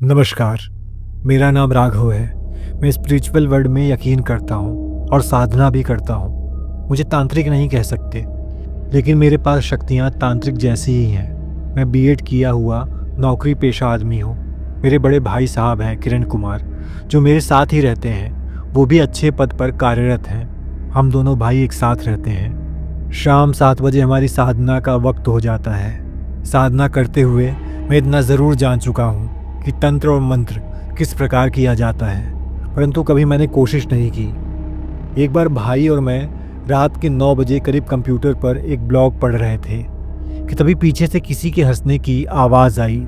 नमस्कार। मेरा नाम राघव है। मैं स्पिरिचुअल वर्ल्ड में यकीन करता हूँ और साधना भी करता हूँ। मुझे तांत्रिक नहीं कह सकते, लेकिन मेरे पास शक्तियाँ तांत्रिक जैसी ही हैं। मैं बीएड किया हुआ नौकरी पेशा आदमी हूँ। मेरे बड़े भाई साहब हैं किरण कुमार, जो मेरे साथ ही रहते हैं। वो भी अच्छे पद पर कार्यरत हैं। हम दोनों भाई एक साथ रहते हैं। शाम 7 बजे हमारी साधना का वक्त हो जाता है। साधना करते हुए मैं इतना ज़रूर जान चुका हूँ कि तंत्र और मंत्र किस प्रकार किया जाता है, परंतु कभी मैंने कोशिश नहीं की। एक बार भाई और मैं रात के 9 बजे करीब कंप्यूटर पर एक ब्लॉग पढ़ रहे थे कि तभी पीछे से किसी के हंसने की आवाज़ आई।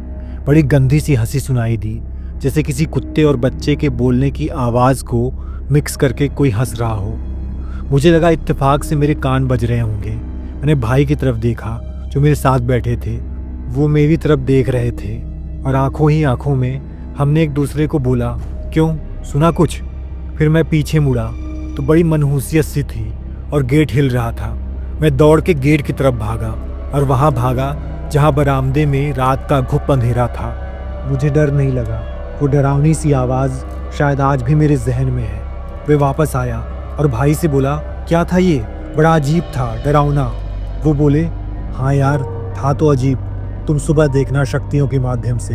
बड़ी गंदी सी हंसी सुनाई दी, जैसे किसी कुत्ते और बच्चे के बोलने की आवाज़ को मिक्स करके कोई हंस रहा हो। मुझे लगा इत्तेफाक से मेरे कान बज रहे होंगे। मैंने भाई की तरफ देखा जो मेरे साथ बैठे थे। वो मेरी तरफ देख रहे थे और आंखों ही आंखों में हमने एक दूसरे को बोला, क्यों, सुना कुछ? फिर मैं पीछे मुड़ा तो बड़ी मनहूसियत सी थी और गेट हिल रहा था। मैं दौड़ के गेट की तरफ भागा और वहाँ भागा जहाँ बरामदे में रात का घुप अंधेरा था। मुझे डर नहीं लगा। वो डरावनी सी आवाज़ शायद आज भी मेरे जहन में है। वे वापस आया और भाई से बोला, क्या था ये? बड़ा अजीब था, डरावना। वो बोले, हाँ यार, था तो अजीब। तुम सुबह देखना शक्तियों के माध्यम से।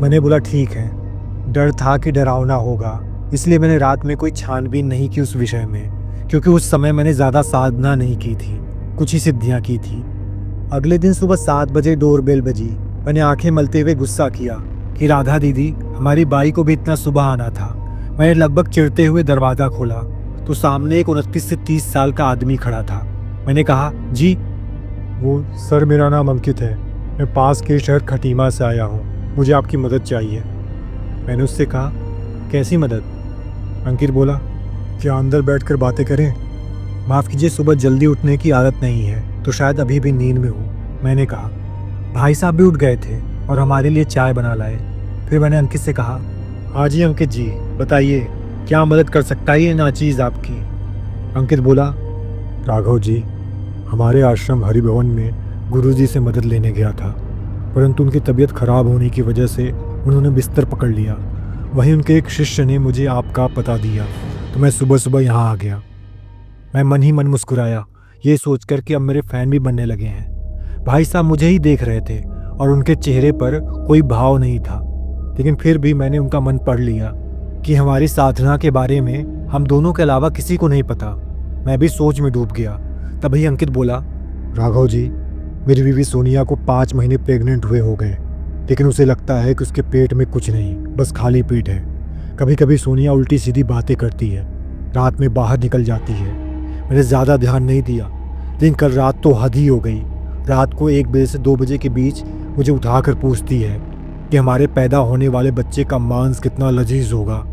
मैंने बोला, ठीक है। डर था कि डरावना होगा, इसलिए मैंने रात में कोई छानबीन नहीं की उस विषय में, क्योंकि उस समय मैंने ज़्यादा साधना नहीं की थी, कुछ ही सिद्धियाँ की थी। अगले दिन सुबह 7 बजे डोरबेल बजी। मैंने आंखें मलते हुए गुस्सा किया कि राधा दीदी, हमारी बाई को भी इतना सुबह आना था। मैंने लगभग चिढ़ते हुए दरवाज़ा खोला तो सामने एक 29 से 30 साल का आदमी खड़ा था। मैंने कहा, जी। वो, सर मेरा नाम अंकित है, मैं पास के शहर खटीमा से आया हूँ, मुझे आपकी मदद चाहिए। मैंने उससे कहा, कैसी मदद? अंकित बोला, क्या अंदर बैठकर बातें करें? माफ़ कीजिए, सुबह जल्दी उठने की आदत नहीं है तो शायद अभी भी नींद में हूँ, मैंने कहा। भाई साहब भी उठ गए थे और हमारे लिए चाय बना लाए। फिर मैंने अंकित से कहा, हाँ जी अंकित जी, बताइए क्या मदद कर सकता है ये नाचीज़ आपकी? अंकित बोला, राघव जी, हमारे आश्रम हरिभवन में गुरुजी से मदद लेने गया था, परंतु उनकी तबीयत खराब होने की वजह से उन्होंने बिस्तर पकड़ लिया। वहीं उनके एक शिष्य ने मुझे आपका पता दिया तो मैं सुबह सुबह यहाँ आ गया। मैं मन ही मन मुस्कुराया, ये सोचकर कि अब मेरे फैन भी बनने लगे हैं। भाई साहब मुझे ही देख रहे थे और उनके चेहरे पर कोई भाव नहीं था, लेकिन फिर भी मैंने उनका मन पढ़ लिया कि हमारी साधना के बारे में हम दोनों के अलावा किसी को नहीं पता। मैं भी सोच में डूब गया। तभी अंकित बोला, राघव जी, मेरी बीवी सोनिया को 5 महीने प्रेग्नेंट हुए हो गए, लेकिन उसे लगता है कि उसके पेट में कुछ नहीं, बस खाली पेट है। कभी कभी सोनिया उल्टी सीधी बातें करती है, रात में बाहर निकल जाती है। मैंने ज़्यादा ध्यान नहीं दिया, लेकिन कल रात तो हद ही हो गई। रात को 1 बजे से 2 बजे के बीच मुझे उठाकर पूछती है कि हमारे पैदा होने वाले बच्चे का मांस कितना लजीज होगा।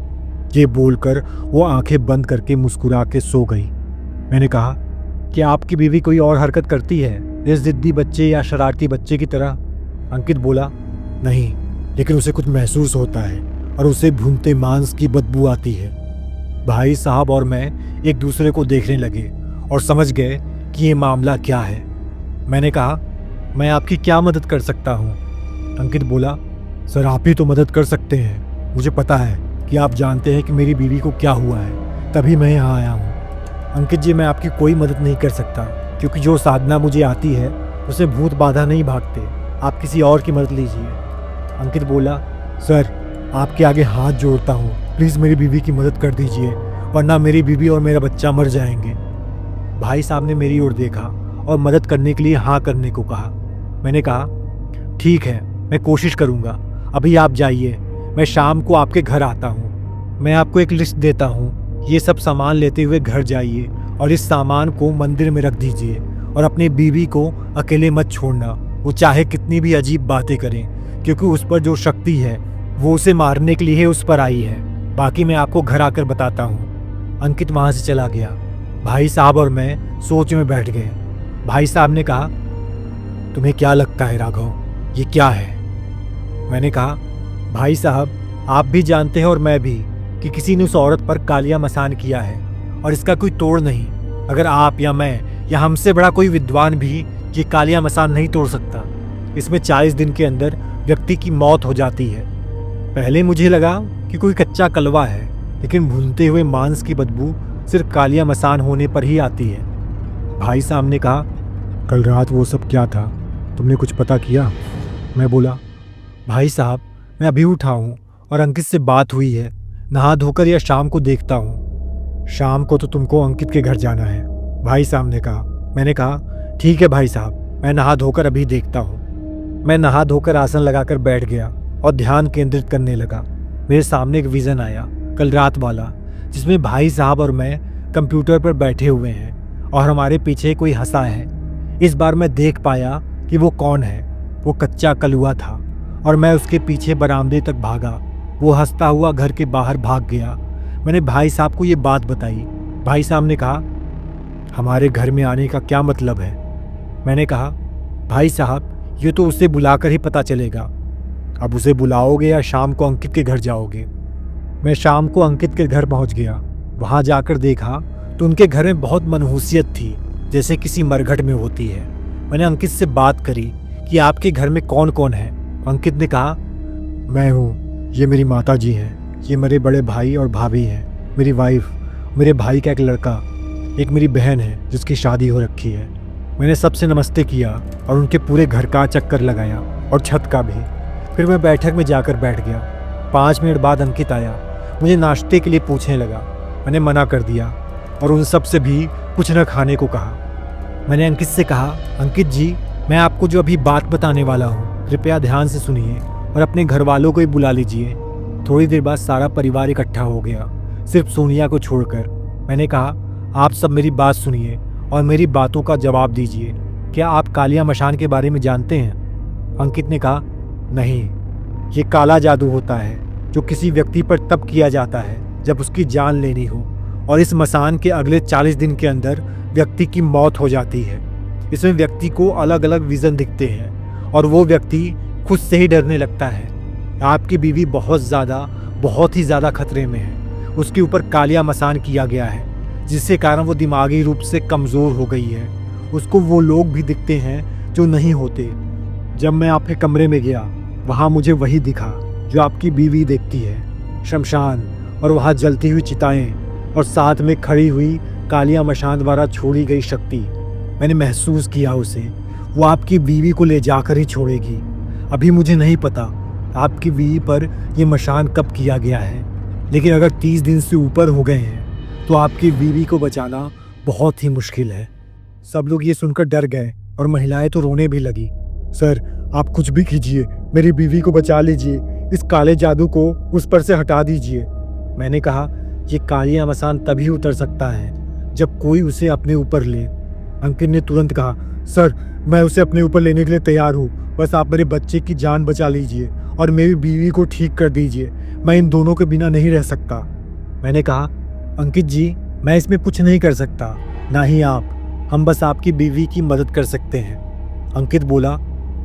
ये बोलकर वो आंखें बंद करके मुस्कुरा के सो गई। मैंने कहा, क्या आपकी बीवी कोई और हरकत करती है, इस जिद्दी बच्चे या शरारती बच्चे की तरह? अंकित बोला, नहीं, लेकिन उसे कुछ महसूस होता है और उसे भूनते मांस की बदबू आती है। भाई साहब और मैं एक दूसरे को देखने लगे और समझ गए कि ये मामला क्या है। मैंने कहा, मैं आपकी क्या मदद कर सकता हूँ? अंकित बोला, सर आप ही तो मदद कर सकते हैं। मुझे पता है कि आप जानते हैं कि मेरी बीवी को क्या हुआ है, तभी मैं यहाँ आया हूँ। अंकित जी, मैं आपकी कोई मदद नहीं कर सकता, क्योंकि जो साधना मुझे आती है उसे भूत बाधा नहीं भागते। आप किसी और की मदद लीजिए। अंकित बोला, सर आपके आगे हाथ जोड़ता हूँ, प्लीज़ मेरी बीवी की मदद कर दीजिए, वरना मेरी बीवी और मेरा बच्चा मर जाएंगे। भाई साहब ने मेरी ओर देखा और मदद करने के लिए हाँ करने को कहा। मैंने कहा, ठीक है, मैं कोशिश करूँगा। अभी आप जाइए, मैं शाम को आपके घर आता हूँ। मैं आपको एक लिस्ट देता हूँ, ये सब सामान लेते हुए घर जाइए और इस सामान को मंदिर में रख दीजिए और अपनी बीवी को अकेले मत छोड़ना, वो चाहे कितनी भी अजीब बातें करें, क्योंकि उस पर जो शक्ति है वो उसे मारने के लिए उस पर आई है। बाकी मैं आपको घर आकर बताता हूँ। अंकित वहाँ से चला गया। भाई साहब और मैं सोच में बैठ गए। भाई साहब ने कहा, तुम्हें क्या लगता है राघव, ये क्या है? मैंने कहा, भाई साहब आप भी जानते हैं और मैं भी कि किसी ने उस औरत पर कालिया मसान किया है और इसका कोई तोड़ नहीं। अगर आप या मैं या हमसे बड़ा कोई विद्वान भी ये कालिया मसान नहीं तोड़ सकता। इसमें 40 दिन के अंदर व्यक्ति की मौत हो जाती है। पहले मुझे लगा कि कोई कच्चा कलवा है, लेकिन भूनते हुए मांस की बदबू सिर्फ कालिया मसान होने पर ही आती है। भाई साहब ने कहा, कल रात वो सब क्या था, तुमने कुछ पता किया? मैं बोला, भाई साहब मैं अभी उठा हूँ और अंकित से बात हुई है, नहा धोकर या शाम को देखता हूँ। शाम को तो तुमको अंकित के घर जाना है, भाई साहब ने कहा। मैंने कहा, ठीक है भाई साहब, मैं नहा धोकर अभी देखता हूँ। मैं नहा धोकर आसन लगाकर बैठ गया और ध्यान केंद्रित करने लगा। मेरे सामने एक विज़न आया, कल रात वाला, जिसमें भाई साहब और मैं कंप्यूटर पर बैठे हुए हैं और हमारे पीछे कोई हंसा है। इस बार मैं देख पाया कि वो कौन है। वो कच्चा कलुआ था और मैं उसके पीछे बरामदे तक भागा। वो हंसता हुआ घर के बाहर भाग गया। मैंने भाई साहब को ये बात बताई। भाई साहब ने कहा, हमारे घर में आने का क्या मतलब है? मैंने कहा, भाई साहब ये तो उसे बुलाकर ही पता चलेगा। अब उसे बुलाओगे या शाम को अंकित के घर जाओगे? मैं शाम को अंकित के घर पहुंच गया। वहां जाकर देखा तो उनके घर में बहुत मनहूसियत थी, जैसे किसी मरघट में होती है। मैंने अंकित से बात करी कि आपके घर में कौन कौन है। अंकित ने कहा, मैं हूँ, ये मेरी माता जी हैं, ये मेरे बड़े भाई और भाभी हैं, मेरी वाइफ, मेरे भाई का एक लड़का, एक मेरी बहन है जिसकी शादी हो रखी है। मैंने सबसे नमस्ते किया और उनके पूरे घर का चक्कर लगाया और छत का भी। फिर मैं बैठक में जाकर बैठ गया। 5 मिनट बाद अंकित आया, मुझे नाश्ते के लिए पूछने लगा। मैंने मना कर दिया और उन सब से भी कुछ न खाने को कहा। मैंने अंकित से कहा, अंकित जी मैं आपको जो अभी बात बताने वाला हूँ कृपया ध्यान से सुनिए और अपने घर वालों को ही बुला लीजिए। थोड़ी देर बाद सारा परिवार इकट्ठा हो गया, सिर्फ सोनिया को छोड़कर। मैंने कहा, आप सब मेरी बात सुनिए और मेरी बातों का जवाब दीजिए। क्या आप कालिया मशान के बारे में जानते हैं? अंकित ने कहा, नहीं, ये काला जादू होता है जो किसी व्यक्ति पर तब किया जाता है जब उसकी जान लेनी हो, और इस मसान के अगले 40 दिन के अंदर व्यक्ति की मौत हो जाती है। इसमें व्यक्ति को अलग अलग विजन दिखते हैं और वो व्यक्ति खुद से ही डरने लगता है। आपकी बीवी बहुत ही ज़्यादा खतरे में है। उसके ऊपर कालिया मसान किया गया है, जिसके कारण वो दिमागी रूप से कमज़ोर हो गई है। उसको वो लोग भी दिखते हैं जो नहीं होते। जब मैं आपके कमरे में गया वहाँ मुझे वही दिखा जो आपकी बीवी देखती है, शमशान, और वहाँ जलती हुई चिताएं और साथ में खड़ी हुई कालिया मशान द्वारा छोड़ी गई शक्ति। मैंने महसूस किया उसे। वो आपकी बीवी को ले जाकर ही छोड़ेगी। अभी मुझे नहीं पता आपकी बीवी पर यह मशान कब किया गया है, लेकिन अगर 30 दिन से ऊपर हो गए हैं तो आपकी बीवी को बचाना बहुत ही मुश्किल है। सब लोग ये सुनकर डर गए और महिलाएं तो रोने भी लगी। सर आप कुछ भी कीजिए, मेरी बीवी को बचा लीजिए, इस काले जादू को उस पर से हटा दीजिए। मैंने कहा, ये कालिया मसान तभी उतर सकता है जब कोई उसे अपने ऊपर ले। अंकित ने तुरंत कहा, सर मैं उसे अपने ऊपर लेने के लिए तैयार हूँ, बस आप मेरे बच्चे की जान बचा लीजिए और मेरी बीवी को ठीक कर दीजिए। मैं इन दोनों के बिना नहीं रह सकता। मैंने कहा, अंकित जी मैं इसमें कुछ नहीं कर सकता, ना ही आप। हम बस आपकी बीवी की मदद कर सकते हैं। अंकित बोला,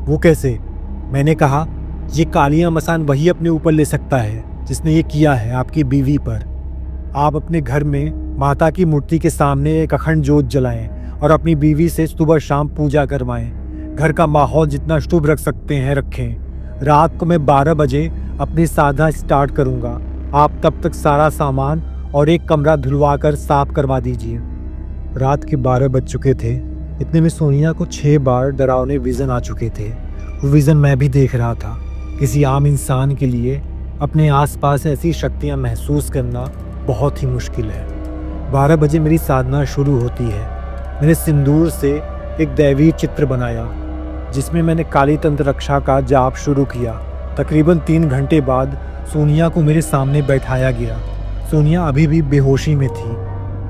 वो कैसे? मैंने कहा, ये कालिया मसान वही अपने ऊपर ले सकता है जिसने ये किया है आपकी बीवी पर। आप अपने घर में माता की मूर्ति के सामने एक अखंड जोत जलाएं और अपनी बीवी से सुबह शाम पूजा करवाएं। घर का माहौल जितना शुभ रख सकते हैं रखें। रात को मैं 12 बजे अपनी साधना स्टार्ट करूँगा। आप तब तक सारा सामान और एक कमरा धुलवा कर साफ करवा दीजिए। रात के 12 बज चुके थे। इतने में सोनिया को 6 बार डरावने विज़न आ चुके थे। वो विज़न मैं भी देख रहा था। किसी आम इंसान के लिए अपने आसपास ऐसी शक्तियाँ महसूस करना बहुत ही मुश्किल है। 12 बजे मेरी साधना शुरू होती है। मैंने सिंदूर से एक दैवीय चित्र बनाया जिसमें मैंने काली तंत्र रक्षा का जाप शुरू किया। तकरीबन 3 घंटे बाद सोनिया को मेरे सामने बैठाया गया। सोनिया अभी भी बेहोशी में थी।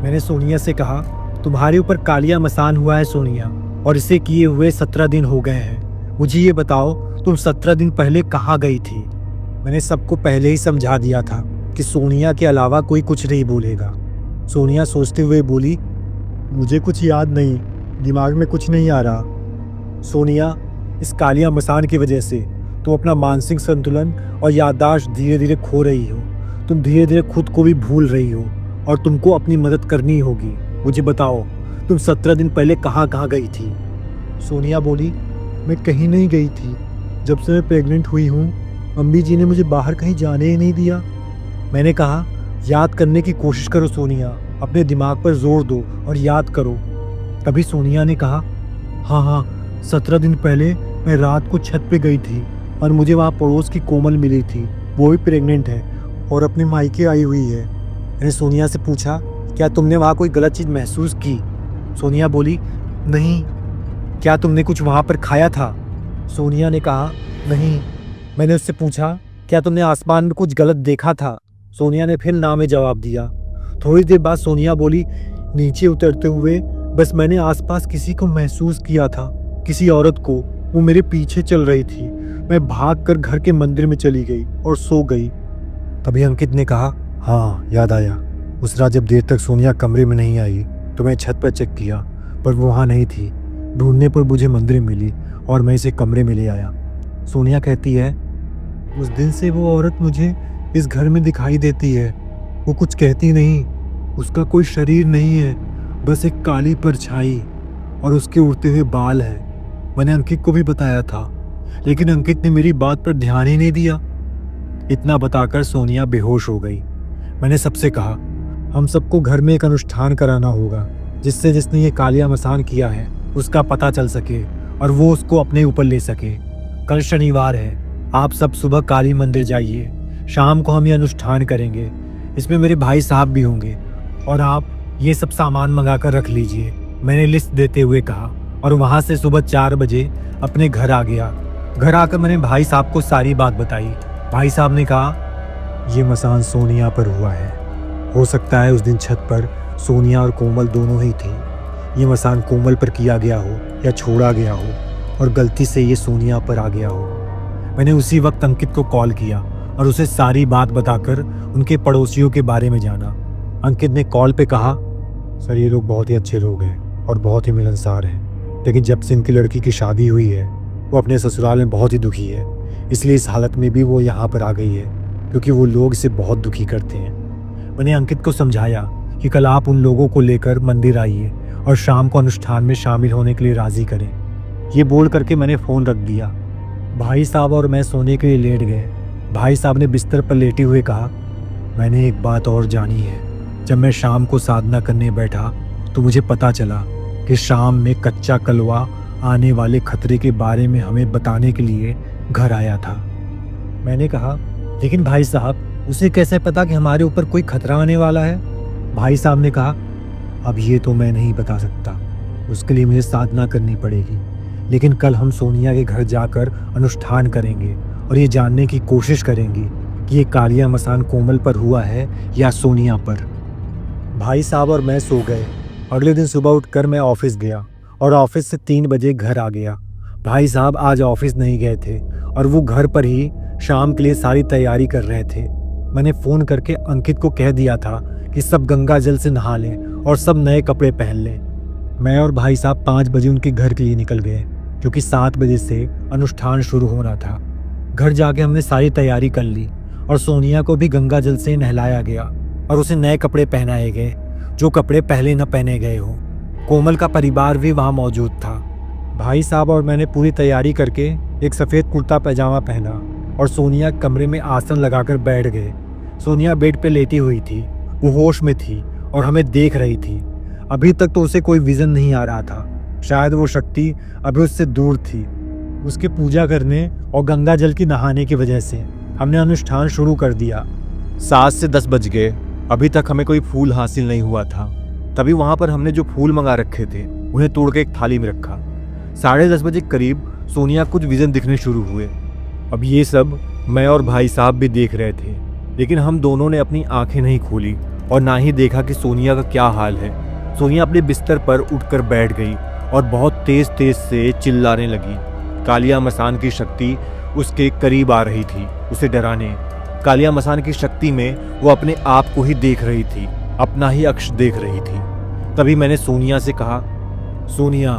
मैंने सोनिया से कहा, तुम्हारे ऊपर कालिया मसान हुआ है सोनिया, और इसे किए हुए 17 दिन हो गए हैं। मुझे ये बताओ तुम 17 दिन पहले कहाँ गई थी? मैंने सबको पहले ही समझा दिया था कि सोनिया के अलावा कोई कुछ नहीं बोलेगा। सोनिया सोचते हुए बोली, मुझे कुछ याद नहीं, दिमाग में कुछ नहीं आ रहा। सोनिया, इस कालिया मसान की वजह से तुम अपना मानसिक संतुलन और याददाश्त धीरे धीरे खो रही हो। तुम धीरे धीरे खुद को भी भूल रही हो और तुमको अपनी मदद करनी होगी। मुझे बताओ तुम 17 दिन पहले कहाँ कहाँ गई थी? सोनिया बोली, मैं कहीं नहीं गई थी। जब से मैं प्रेग्नेंट हुई हूँ अम्मी जी ने मुझे बाहर कहीं जाने ही नहीं दिया। मैंने कहा, याद करने की कोशिश करो सोनिया, अपने दिमाग पर जोर दो और याद करो। तभी सोनिया ने कहा, हाँ हाँ, 17 दिन पहले मैं रात को छत पे गई थी और मुझे वहाँ पड़ोस की कोमल मिली थी। वो भी प्रेग्नेंट है और अपने मायके आई हुई है। मैंने सोनिया से पूछा, क्या तुमने वहाँ कोई गलत चीज़ महसूस की? सोनिया बोली, नहीं। क्या तुमने कुछ वहाँ पर खाया था? सोनिया ने कहा, नहीं। मैंने उससे पूछा, क्या तुमने आसमान में कुछ गलत देखा था? सोनिया ने फिर ना में जवाब दिया। थोड़ी देर बाद सोनिया बोली, नीचे उतरते हुए बस मैंने आसपास किसी को महसूस किया था, किसी औरत को। वो मेरे पीछे चल रही थी। मैं भागकर घर के मंदिर में चली गई और सो गई। तभी अंकित ने कहा, हाँ याद आया, उस रात जब देर तक सोनिया कमरे में नहीं आई तो मैं छत पर चेक किया, पर वो वहाँ नहीं थी। ढूंढने पर मुझे मंदिर मिली और मैं इसे कमरे में ले आया। सोनिया कहती है, उस दिन से वो औरत मुझे इस घर में दिखाई देती है। वो कुछ कहती नहीं, उसका कोई शरीर नहीं है, बस एक काली परछाई और उसके उड़ते हुए बाल है। मैंने अंकित को भी बताया था, लेकिन अंकित ने मेरी बात पर ध्यान ही नहीं दिया। इतना बताकर सोनिया बेहोश हो गई। मैंने सबसे कहा, हम सबको घर में एक अनुष्ठान कराना होगा, जिससे जिसने ये कालिया मसान किया है उसका पता चल सके और वो उसको अपने ऊपर ले सके। कल शनिवार है, आप सब सुबह काली मंदिर जाइए। शाम को हम ये अनुष्ठान करेंगे। इसमें मेरे भाई साहब भी होंगे और आप ये सब सामान मंगा कर रख लीजिए, मैंने लिस्ट देते हुए कहा। और वहाँ से सुबह 4 बजे अपने घर आ गया। घर आकर मैंने भाई साहब को सारी बात बताई। भाई साहब ने कहा, ये मसान सोनिया पर हुआ है। हो सकता है उस दिन छत पर सोनिया और कोमल दोनों ही थी। ये मसान कोमल पर किया गया हो या छोड़ा गया हो और गलती से ये सोनिया पर आ गया हो। मैंने उसी वक्त अंकित को कॉल किया और उसे सारी बात बताकर उनके पड़ोसियों के बारे में जाना। अंकित ने कॉल पे कहा, सर ये लोग बहुत ही अच्छे लोग हैं और बहुत ही मिलनसार हैं, लेकिन जब से इनकी लड़की की शादी हुई है वो अपने ससुराल में बहुत ही दुखी है, इसलिए इस हालत में भी वो यहाँ पर आ गई है, क्योंकि वो लोग इसे बहुत दुखी करते हैं। मैंने अंकित को समझाया कि कल आप उन लोगों को लेकर मंदिर आइए और शाम को अनुष्ठान में शामिल होने के लिए राज़ी करें। ये बोल करके मैंने फ़ोन रख दिया। भाई साहब और मैं सोने के लिए लेट गए। भाई साहब ने बिस्तर पर लेटे हुए कहा, मैंने एक बात और जानी है। जब मैं शाम को साधना करने बैठा तो मुझे पता चला कि शाम में कच्चा कलवा आने वाले खतरे के बारे में हमें बताने के लिए घर आया था। मैंने कहा, लेकिन भाई साहब उसे कैसे पता कि हमारे ऊपर कोई खतरा आने वाला है? भाई साहब ने कहा, अब ये तो मैं नहीं बता सकता, उसके लिए मुझे साधना करनी पड़ेगी, लेकिन कल हम सोनिया के घर जाकर अनुष्ठान करेंगे और ये जानने की कोशिश करेंगे कि ये कालिया मसान कोमल पर हुआ है या सोनिया पर। भाई साहब और मैं सो गए। अगले दिन सुबह उठकर मैं ऑफिस गया और ऑफिस से 3 बजे घर आ गया। भाई साहब आज ऑफिस नहीं गए थे और वो घर पर ही शाम के लिए सारी तैयारी कर रहे थे। मैंने फ़ोन करके अंकित को कह दिया था कि सब गंगा जल से नहा लें और सब नए कपड़े पहन लें। मैं और भाई साहब 5 बजे उनके घर के लिए निकल गए, क्योंकि 7 बजे से अनुष्ठान शुरू होना था। घर जाके हमने सारी तैयारी कर ली और सोनिया को भी गंगा जल से नहलाया गया और उसे नए कपड़े पहनाए गए, जो कपड़े पहले न पहने गए हों। कोमल का परिवार भी वहाँ मौजूद था। भाई साहब और मैंने पूरी तैयारी करके एक सफ़ेद कुर्ता पैजामा पहना और सोनिया कमरे में आसन लगाकर बैठ गए। सोनिया बेड पे लेटी हुई थी, वो होश में थी और हमें देख रही थी। अभी तक तो उसे कोई विज़न नहीं आ रहा था, शायद वो शक्ति अभी उससे दूर थी। उसके पूजा करने और गंगा जल की नहाने की वजह से हमने अनुष्ठान शुरू कर दिया। 7 से 10 बज गए, अभी तक हमें कोई फूल हासिल नहीं हुआ था। तभी वहाँ पर हमने जो फूल मंगा रखे थे उन्हें तोड़ के एक थाली में रखा। 10:30 बजे करीब सोनिया कुछ विज़न दिखने शुरू हुए। अब ये सब मैं और भाई साहब भी देख रहे थे, लेकिन हम दोनों ने अपनी आंखें नहीं खोली और ना ही देखा कि सोनिया का क्या हाल है। सोनिया अपने बिस्तर पर उठकर बैठ गई और बहुत तेज तेज से चिल्लाने लगी। कालिया मसान की शक्ति उसके करीब आ रही थी, उसे डराने। कालिया मसान की शक्ति में वो अपने आप को ही देख रही थी, अपना ही अक्ष देख रही थी। तभी मैंने सोनिया से कहा, सोनिया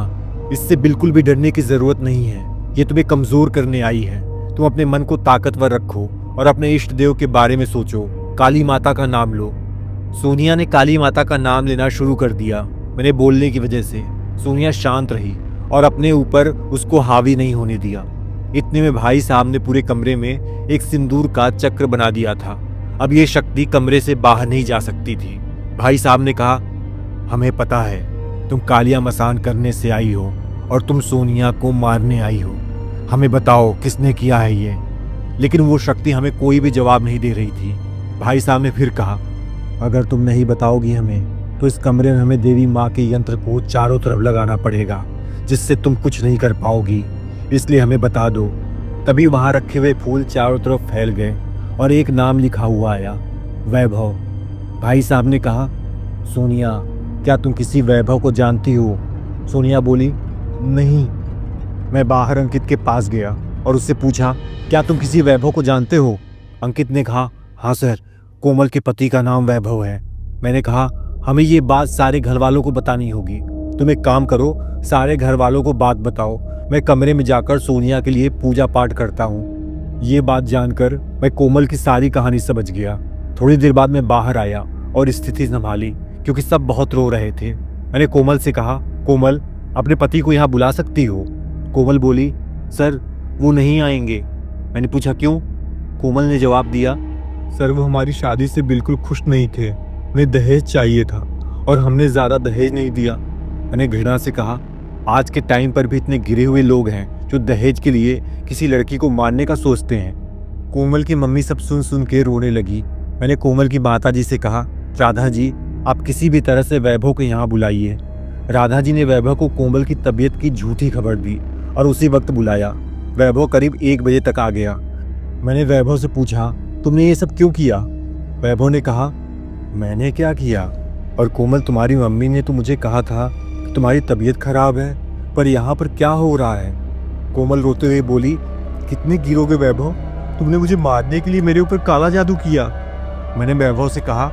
इससे बिल्कुल भी डरने की ज़रूरत नहीं है, ये तुम्हें कमज़ोर करने आई है। तुम अपने मन को ताकतवर रखो और अपने इष्ट देव के बारे में सोचो, काली माता का नाम लो। सोनिया ने काली माता का नाम लेना शुरू कर दिया। मैंने बोलने की वजह से सोनिया शांत रही और अपने ऊपर उसको हावी नहीं होने दिया। इतने में भाई साहब ने पूरे कमरे में एक सिंदूर का चक्र बना दिया था। अब ये शक्ति कमरे से बाहर नहीं जा सकती थी। भाई साहब ने कहा, हमें पता है तुम कालिया मसान करने से आई हो और तुम सोनिया को मारने आई हो। हमें बताओ किसने किया है ये। लेकिन वो शक्ति हमें कोई भी जवाब नहीं दे रही थी। भाई साहब ने फिर कहा, अगर तुम नहीं बताओगी हमें तो इस कमरे में हमें देवी माँ के यंत्र को चारों तरफ लगाना पड़ेगा, जिससे तुम कुछ नहीं कर पाओगी। इसलिए हमें बता दो। तभी वहाँ रखे हुए फूल चारों तरफ फैल गए और एक नाम लिखा हुआ आया, वैभव। भाई साहब ने कहा, सोनिया, क्या तुम किसी वैभव को जानती हो? सोनिया बोली, नहीं। मैं बाहर अंकित के पास गया और उससे पूछा, क्या तुम किसी वैभव को जानते हो? अंकित ने कहा, हाँ सर, कोमल के पति का नाम वैभव है। मैंने कहा, हमें ये बात सारे घर वालों को बतानी होगी। तुम एक काम करो, सारे घर वालों को बात बताओ। मैं कमरे में जाकर सोनिया के लिए पूजा पाठ करता हूँ। ये बात जानकर मैं कोमल की सारी कहानी समझ गया। थोड़ी देर बाद मैं बाहर आया और स्थिति संभाली, क्योंकि सब बहुत रो रहे थे। मैंने कोमल से कहा, कोमल, अपने पति को यहाँ बुला सकती हो? कोमल बोली, सर वो नहीं आएंगे। मैंने पूछा, क्यों? कोमल ने जवाब दिया, सर वो हमारी शादी से बिल्कुल खुश नहीं थे। उन्हें दहेज चाहिए था और हमने ज़्यादा दहेज नहीं दिया। मैंने घृणा से कहा, आज के टाइम पर भी इतने गिरे हुए लोग हैं जो दहेज के लिए किसी लड़की को मारने का सोचते हैं। कोमल की मम्मी सब सुन सुन के रोने लगी। मैंने कोमल की माता जी से कहा, राधा जी, आप किसी भी तरह से वैभव को यहाँ बुलाइए। राधा जी ने वैभव को कोमल की तबीयत की झूठी खबर दी और उसी वक्त बुलाया। वैभव करीब 1 बजे तक आ गया। मैंने वैभव से पूछा, तुमने ये सब क्यों किया? वैभव ने कहा, मैंने क्या किया? और कोमल, तुम्हारी मम्मी ने तो मुझे कहा था कि तुम्हारी तबीयत खराब है, पर यहाँ पर क्या हो रहा है? कोमल रोते हुए बोली, कितने गिरोगे वैभव? तुमने मुझे मारने के लिए मेरे ऊपर काला जादू किया। मैंने वैभव से कहा,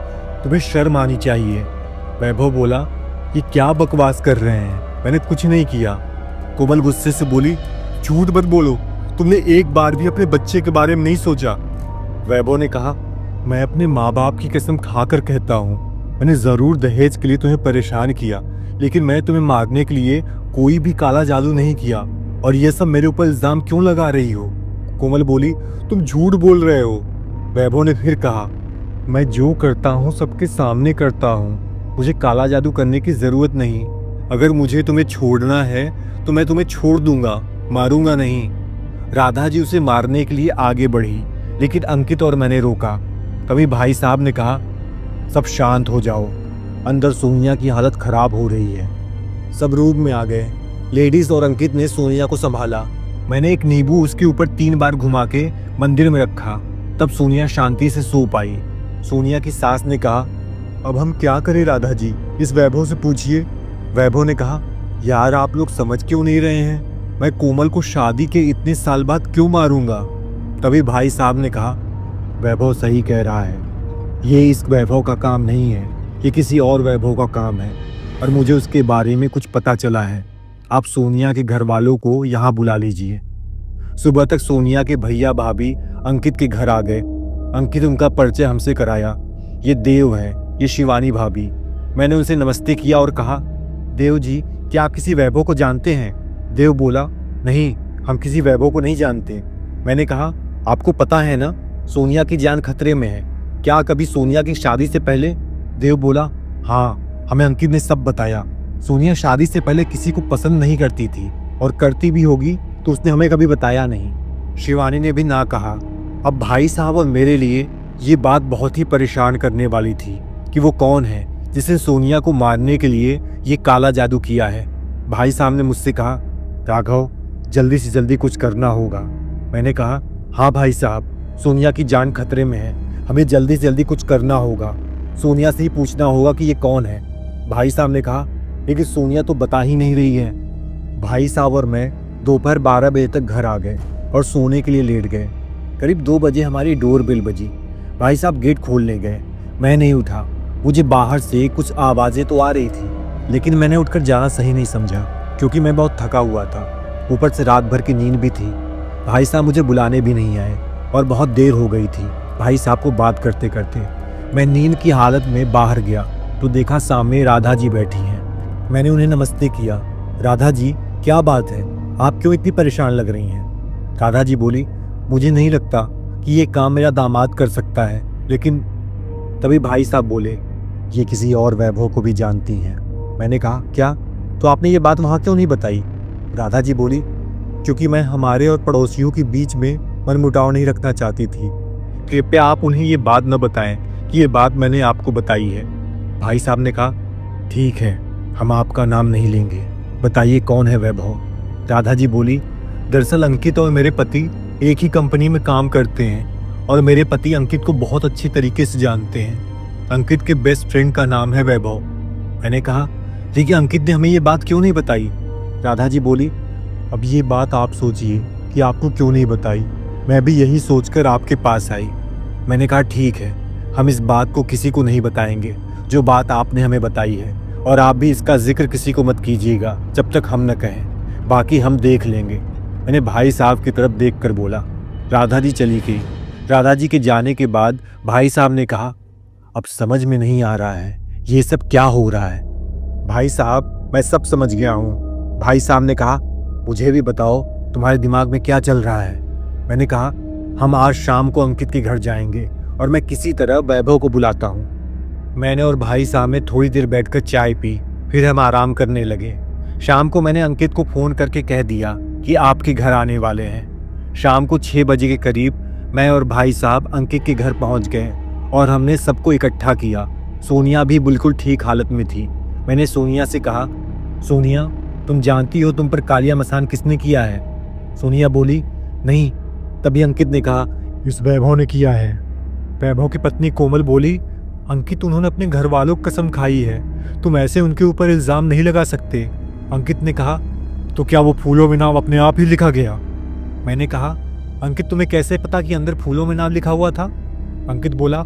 तुम्हें शर्म आनी चाहिए। वैभव बोला, ये क्या बकवास कर रहे हैं, मैंने कुछ नहीं किया। कोमल गुस्से से बोली, झूठ मत बोलो, तुमने एक बार भी अपने बच्चे के बारे में नहीं सोचा। वैभव ने कहा, मैं अपने माँ बाप की कसम खाकर कहता हूँ, मैंने ज़रूर दहेज के लिए तुम्हें परेशान किया, लेकिन मैं तुम्हें मारने के लिए कोई भी काला जादू नहीं किया। और ये सब मेरे ऊपर इल्ज़ाम क्यों लगा रही हो? कोमल बोली, तुम झूठ बोल रहे हो। वैभव ने फिर कहा, मैं जो करता हूँ सबके सामने करता हूँ, मुझे काला जादू करने की ज़रूरत नहीं। अगर मुझे तुम्हें छोड़ना है तो मैं तुम्हें छोड़ दूंगा, मारूंगा नहीं। राधा जी उसे मारने के लिए आगे बढ़ी, लेकिन अंकित और मैंने रोका। तभी भाई साहब ने कहा, सब शांत हो जाओ, अंदर सोनिया की हालत खराब हो रही है। सब रूम में आ गए। लेडीज और अंकित ने सोनिया को संभाला। मैंने एक नींबू उसके ऊपर 3 बार घुमा के मंदिर में रखा। तब सोनिया शांति से सो पाई। सोनिया की सास ने कहा, अब हम क्या करें राधा जी, इस वैभव से पूछिए। वैभव ने कहा, यार आप लोग समझ क्यों नहीं रहे हैं? मैं कोमल को शादी के इतने साल बाद क्यों मारूंगा? तभी भाई साहब ने कहा, वैभव सही कह रहा है, ये इस वैभव का काम नहीं है, ये किसी और वैभव का काम है और मुझे उसके बारे में कुछ पता चला है। आप सोनिया के घर वालों को यहाँ बुला लीजिए। सुबह तक सोनिया के भैया भाभी अंकित के घर आ गए। अंकित उनका परिचय हमसे कराया। ये देव है, ये शिवानी भाभी। मैंने उनसे नमस्ते किया और कहा, देव जी, क्या आप किसी वैभव को जानते हैं? देव बोला, नहीं, हम किसी वैभव को नहीं जानते। मैंने कहा, आपको पता है ना, सोनिया की जान खतरे में है। क्या कभी सोनिया की शादी से पहले? देव बोला, हाँ, हमें अंकित ने सब बताया। सोनिया शादी से पहले किसी को पसंद नहीं करती थी और करती भी होगी तो उसने हमें कभी बताया नहीं। शिवानी ने भी ना कहा। अब भाई साहब और मेरे लिए ये बात बहुत ही परेशान करने वाली थी कि वो कौन है जिसे सोनिया को मारने के लिए ये काला जादू किया है। भाई साहब ने मुझसे कहा, राघव, जल्दी से जल्दी कुछ करना होगा। मैंने कहा, हाँ भाई साहब, सोनिया की जान खतरे में है, हमें जल्दी से जल्दी कुछ करना होगा। सोनिया से ही पूछना होगा कि ये कौन है। भाई साहब ने कहा, लेकिन सोनिया तो बता ही नहीं रही है। भाई साहब और मैं दोपहर 12 बजे तक घर आ गए और सोने के लिए लेट गए। करीब 2 बजे हमारी डोर बेल बजी। भाई साहब गेट खोलने गए। मैं नहीं उठा। मुझे बाहर से कुछ आवाज़ें तो आ रही थी, लेकिन मैंने उठकर जाना सही नहीं समझा क्योंकि मैं बहुत थका हुआ था। ऊपर से रात भर की नींद भी थी। भाई साहब मुझे बुलाने भी नहीं आए और बहुत देर हो गई थी भाई साहब को बात करते करते। मैं नींद की हालत में बाहर गया तो देखा सामने राधा जी बैठी हैं। मैंने उन्हें नमस्ते किया। राधा जी, क्या बात है, आप क्यों इतनी परेशान लग रही हैं? राधाजी बोली, मुझे नहीं लगता कि ये काम मेरा दामाद कर सकता है, लेकिन तभी भाई साहब बोले, ये किसी और वैभव को भी जानती हैं। मैंने कहा, क्या? तो आपने ये बात वहाँ क्यों नहीं बताई? राधाजी बोली, क्योंकि मैं हमारे और पड़ोसियों के बीच में मनमुटाव नहीं रखना चाहती थी। कृपया आप उन्हें ये बात न बताएं कि ये बात मैंने आपको बताई है। भाई साहब ने कहा, ठीक है, हम आपका नाम नहीं लेंगे, बताइए कौन है वैभव? राधाजी बोली, दरअसल अंकित और मेरे पति एक ही कंपनी में काम करते हैं और मेरे पति अंकित को बहुत अच्छी तरीके से जानते हैं। अंकित के बेस्ट फ्रेंड का नाम है वैभव। मैंने कहा, लेकिन अंकित ने हमें ये बात क्यों नहीं बताई? राधाजी बोली, अब ये बात आप सोचिए कि आपको क्यों नहीं बताई। मैं भी यही सोचकर आपके पास आई। मैंने कहा, ठीक है, हम इस बात को किसी को नहीं बताएंगे जो बात आपने हमें बताई है, और आप भी इसका जिक्र किसी को मत कीजिएगा जब तक हम न कहें, बाकी हम देख लेंगे। मैंने भाई साहब की तरफ देख कर बोला। राधाजी चली गई। राधाजी के जाने के बाद भाई साहब ने कहा, अब समझ में नहीं आ रहा है ये सब क्या हो रहा है। भाई साहब, मैं सब समझ गया हूँ। भाई साहब ने कहा, मुझे भी बताओ तुम्हारे दिमाग में क्या चल रहा है। मैंने कहा, हम आज शाम को अंकित के घर जाएंगे और मैं किसी तरह वैभव को बुलाता हूँ। मैंने और भाई साहब ने थोड़ी देर बैठकर चाय पी, फिर हम आराम करने लगे। शाम को मैंने अंकित को फ़ोन करके कह दिया कि आपके घर आने वाले हैं। शाम को 6 बजे के करीब मैं और भाई साहब अंकित के घर पहुंच गए और हमने सबको इकट्ठा किया। सोनिया भी बिल्कुल ठीक हालत में थी। मैंने सोनिया से कहा, सोनिया, तुम जानती हो तुम पर कालिया मसान किसने किया है? सोनिया बोली, नहीं। तभी अंकित ने कहा, इस वैभव ने किया है। वैभव की पत्नी कोमल बोली, अंकित, उन्होंने अपने घर वालों को कसम खाई है, तुम ऐसे उनके ऊपर इल्ज़ाम नहीं लगा सकते। अंकित ने कहा, तो क्या वो फूलों में नाम अपने आप ही लिखा गया? मैंने कहा, अंकित, तुम्हें कैसे पता कि अंदर फूलों में नाम लिखा हुआ था? अंकित बोला,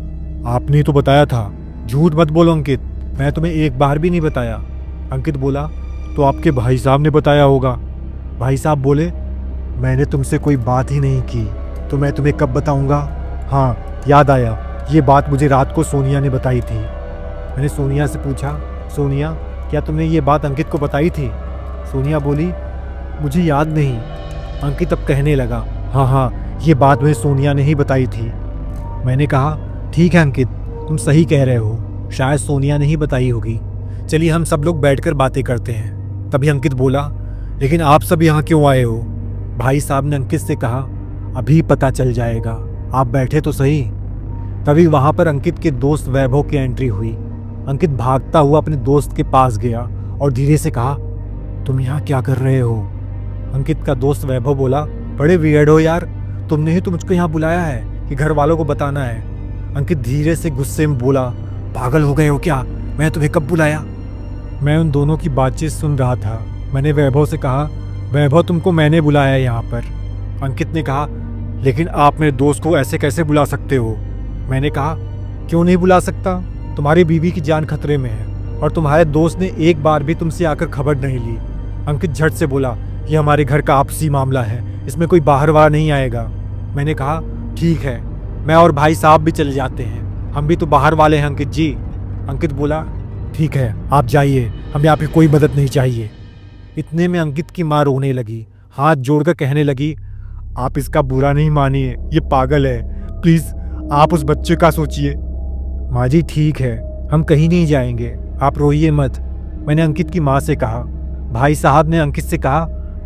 आपने तो बताया था। झूठ मत बोलो अंकित, मैं तुम्हें एक बार भी नहीं बताया। अंकित बोला, तो आपके भाई साहब ने बताया होगा। भाई साहब बोले, मैंने तुमसे कोई बात ही नहीं की, तो मैं तुम्हें कब बताऊंगा? हाँ, याद आया, ये बात मुझे रात को सोनिया ने बताई थी। मैंने सोनिया से पूछा, सोनिया, क्या तुमने ये बात अंकित को बताई थी? सोनिया बोली, मुझे याद नहीं। अंकित अब कहने लगा, हाँ, ये बात मुझे सोनिया ने ही बताई थी। मैंने कहा, ठीक है अंकित, तुम सही कह रहे हो, शायद सोनिया ने ही बताई होगी। चलिए हम सब लोग बैठकर बातें करते हैं। तभी अंकित बोला, लेकिन आप सब यहाँ क्यों आए हो? भाई साहब ने अंकित से कहा, अभी पता चल जाएगा, आप बैठे तो सही। तभी वहाँ पर अंकित के दोस्त वैभव की एंट्री हुई। अंकित भागता हुआ अपने दोस्त के पास गया और धीरे से कहा, तुम यहाँ क्या कर रहे हो? अंकित का दोस्त वैभव बोला, बड़े वियर्ड हो यार, तुमने ही तो मुझको यहाँ बुलाया है कि घर वालों को बताना है। अंकित धीरे से गुस्से में बोला, पागल हो गए हो क्या? मैं तुम्हें कब बुलाया? मैं उन दोनों की बातचीत सुन रहा था। मैंने वैभव से कहा, वैभव, तुमको मैंने बुलाया है यहाँ पर। अंकित ने कहा, लेकिन आप मेरे दोस्त को ऐसे कैसे बुला सकते हो? मैंने कहा, क्यों नहीं बुला सकता? तुम्हारी बीवी की जान खतरे में है और तुम्हारे दोस्त ने एक बार भी तुमसे आकर खबर नहीं ली। अंकित झट से बोला, ये हमारे घर का आपसी मामला है, इसमें कोई बाहर वाला नहीं आएगा। मैंने कहा, ठीक है, मैं और भाई साहब भी चले जाते हैं, हम भी तो बाहर वाले हैं अंकित जी। अंकित बोला, ठीक है, आप जाइए, हमें आपकी कोई मदद नहीं चाहिए। इतने में अंकित की माँ रोने लगी, हाथ जोड़कर कहने लगी, आप इसका बुरा नहीं मानिए, ये पागल है, प्लीज़ आप उस बच्चे का सोचिए। माँ जी, ठीक है, हम कहीं नहीं जाएंगे, आप रोइए मत, मैंने अंकित की माँ से कहा। भाई साहब ने अंकित से कहा,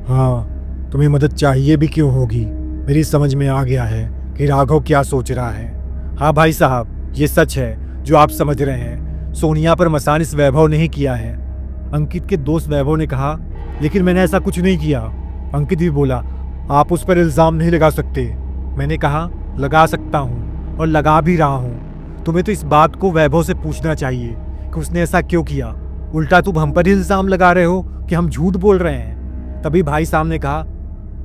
हाँ, तुम्हें मदद चाहिए भी क्यों होगी, मेरी समझ में आ गया है कि राघव क्या सोच रहा है। हाँ भाई साहब, ये सच है जो आप समझ रहे हैं, सोनिया पर मसान इस वैभव ने ही किया है। अंकित के दोस्त वैभव ने कहा, लेकिन मैंने ऐसा कुछ नहीं किया। अंकित भी बोला, आप उस पर इल्ज़ाम नहीं लगा सकते। मैंने कहा, लगा सकता हूँ और लगा भी रहा हूँ। तुम्हें तो इस बात को वैभव से पूछना चाहिए कि उसने ऐसा क्यों किया। उल्टा तुम हम पर इल्ज़ाम लगा रहे हो कि हम झूठ बोल रहे हैं। तभी भाई साहब ने कहा,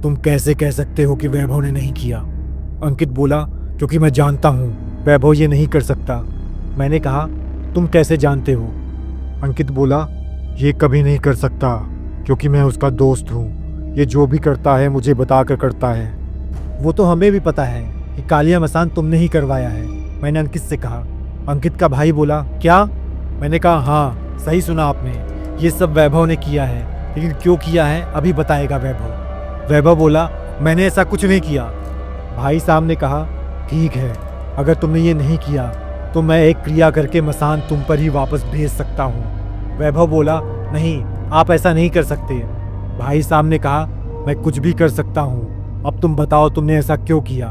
तुम कैसे कह सकते हो कि वैभव ने नहीं किया? अंकित बोला, क्योंकि मैं जानता हूँ वैभव ये नहीं कर सकता। मैंने कहा, तुम कैसे जानते हो? अंकित बोला, ये कभी नहीं कर सकता क्योंकि मैं उसका दोस्त हूँ, ये जो भी करता है मुझे बता कर करता है। वो तो हमें भी पता है कि कालिया मसान तुमने ही करवाया है, मैंने अंकित से कहा। अंकित का भाई बोला, क्या? मैंने कहा, हाँ, सही सुना आपने, ये सब वैभव ने किया है, लेकिन क्यों किया है अभी बताएगा वैभव। वैभव बोला, मैंने ऐसा कुछ नहीं किया। भाई साहब ने कहा, ठीक है, अगर तुमने ये नहीं किया तो मैं एक क्रिया करके मसान तुम पर ही वापस भेज सकता हूँ। वैभव बोला, नहीं, आप ऐसा नहीं कर सकते। भाई साहब ने कहा, मैं कुछ भी कर सकता हूँ, अब तुम बताओ तुमने ऐसा क्यों किया।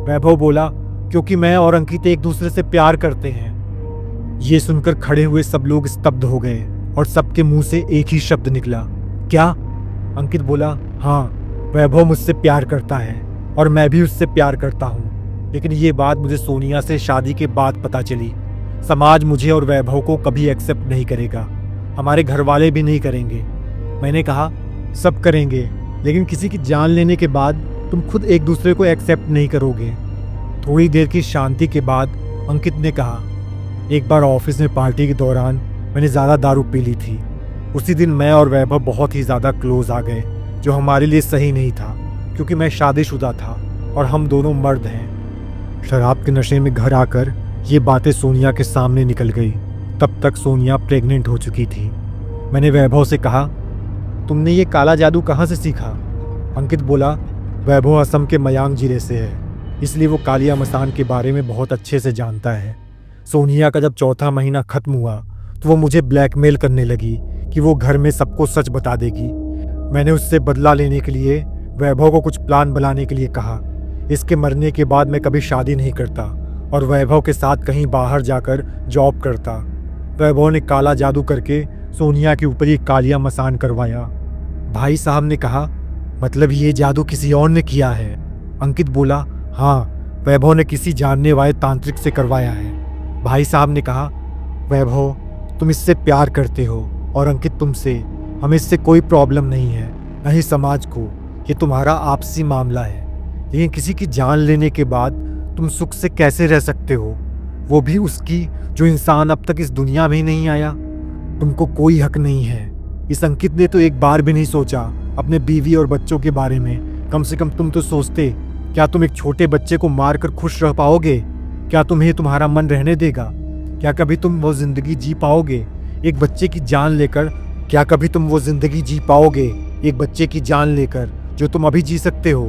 वैभव बोला, क्योंकि मैं और अंकित एक दूसरे से प्यार करते हैं। ये सुनकर खड़े हुए सब लोग स्तब्ध हो गए और सबके मुंह से एक ही शब्द निकला, क्या? अंकित बोला, हाँ, वैभव मुझसे प्यार करता है और मैं भी उससे प्यार करता हूँ, लेकिन ये बात मुझे सोनिया से शादी के बाद पता चली। समाज मुझे और वैभव को कभी एक्सेप्ट नहीं करेगा, हमारे घर वाले भी नहीं करेंगे। मैंने कहा, सब करेंगे, लेकिन किसी की जान लेने के बाद तुम खुद एक दूसरे को एक्सेप्ट नहीं करोगे। थोड़ी देर की शांति के बाद अंकित ने कहा, एक बार ऑफिस में पार्टी के दौरान मैंने ज़्यादा दारू पी ली थी। उसी दिन मैं और वैभव बहुत ही ज़्यादा क्लोज आ गए, जो हमारे लिए सही नहीं था, क्योंकि मैं शादीशुदा था और हम दोनों मर्द हैं। शराब के नशे में घर आकर ये बातें सोनिया के सामने निकल गई। तब तक सोनिया प्रेग्नेंट हो चुकी थी। मैंने वैभव से कहा, तुमने ये काला जादू कहाँ से सीखा? अंकित बोला, वैभव असम के मयांग जिले से है, इसलिए वो कालिया मसान के बारे में बहुत अच्छे से जानता है। सोनिया का जब चौथा महीना खत्म हुआ तो वो मुझे ब्लैकमेल करने लगी कि वो घर में सबको सच बता देगी। मैंने उससे बदला लेने के लिए वैभव को कुछ प्लान बनाने के लिए कहा। इसके मरने के बाद मैं कभी शादी नहीं करता और वैभव के साथ कहीं बाहर जाकर जॉब करता। वैभव ने काला जादू करके सोनिया के ऊपर ये कालिया मसान करवाया। भाई साहब ने कहा, मतलब ये जादू किसी और ने किया है? अंकित बोला, हाँ, वैभव ने किसी जानने वाले तांत्रिक से करवाया है। भाई साहब ने कहा, वैभव, तुम इससे प्यार करते हो और अंकित तुमसे। हमें इससे कोई प्रॉब्लम नहीं है, न ही समाज को। ये तुम्हारा आपसी मामला है, लेकिन किसी की जान लेने के बाद तुम सुख से कैसे रह सकते हो, वो भी उसकी जो इंसान अब तक इस दुनिया में ही नहीं आया। तुमको कोई हक नहीं है। इस अंकित ने तो एक बार भी नहीं सोचा अपने बीवी और बच्चों के बारे में। कम से कम तुम तो सोचते। क्या तुम एक छोटे बच्चे को मारकर खुश रह पाओगे? क्या तुम्हें तुम्हारा मन रहने देगा? क्या कभी तुम वो जिंदगी जी पाओगे एक बच्चे की जान लेकर? क्या कभी तुम वो जिंदगी जी पाओगे एक बच्चे की जान लेकर जो तुम अभी जी सकते हो?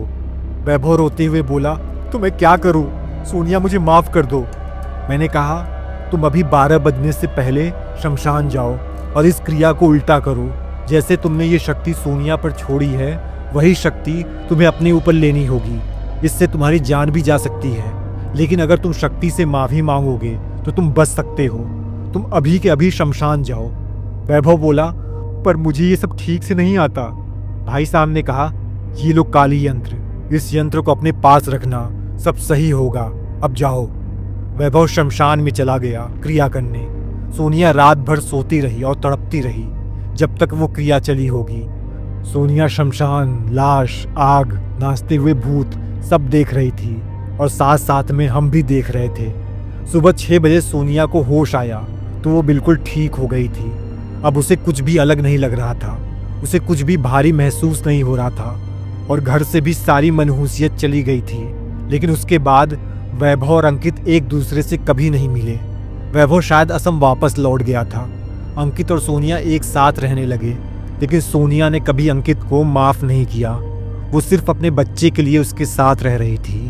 वैभव रोते हुए बोला, तो मैं क्या करूं? सोनिया, मुझे माफ कर दो। मैंने कहा, तुम अभी 12 बजने से पहले शमशान जाओ और इस क्रिया को उल्टा करो। जैसे तुमने ये शक्ति सोनिया पर छोड़ी है, वही शक्ति तुम्हें अपने ऊपर लेनी होगी। इससे तुम्हारी जान भी जा सकती है, लेकिन अगर तुम शक्ति से माफी मांगोगे तो तुम बच सकते हो। तुम अभी के अभी शमशान जाओ। वैभव बोला, पर मुझे ये सब ठीक से नहीं आता। भाई साहब ने कहा, ये लो काली यंत्र, इस यंत्र को अपने पास रखना, सब सही होगा, अब जाओ। वैभव शमशान में चला गया क्रिया करने। सोनिया रात भर सोती रही और तड़पती रही जब तक वो क्रिया चली होगी। सोनिया शमशान, लाश, आग, नाचते हुए भूत सब देख रही थी और साथ साथ में हम भी देख रहे थे। सुबह 6 बजे सोनिया को होश आया तो वो बिल्कुल ठीक हो गई थी। अब उसे कुछ भी अलग नहीं लग रहा था, उसे कुछ भी भारी महसूस नहीं हो रहा था और घर से भी सारी मनहूसियत चली गई थी। लेकिन उसके बाद वैभव और अंकित एक दूसरे से कभी नहीं मिले। वैभव शायद असम वापस लौट गया था। अंकित और सोनिया एक साथ रहने लगे, लेकिन सोनिया ने कभी अंकित को माफ नहीं किया। वो सिर्फ अपने बच्चे के लिए उसके साथ रह रही थी।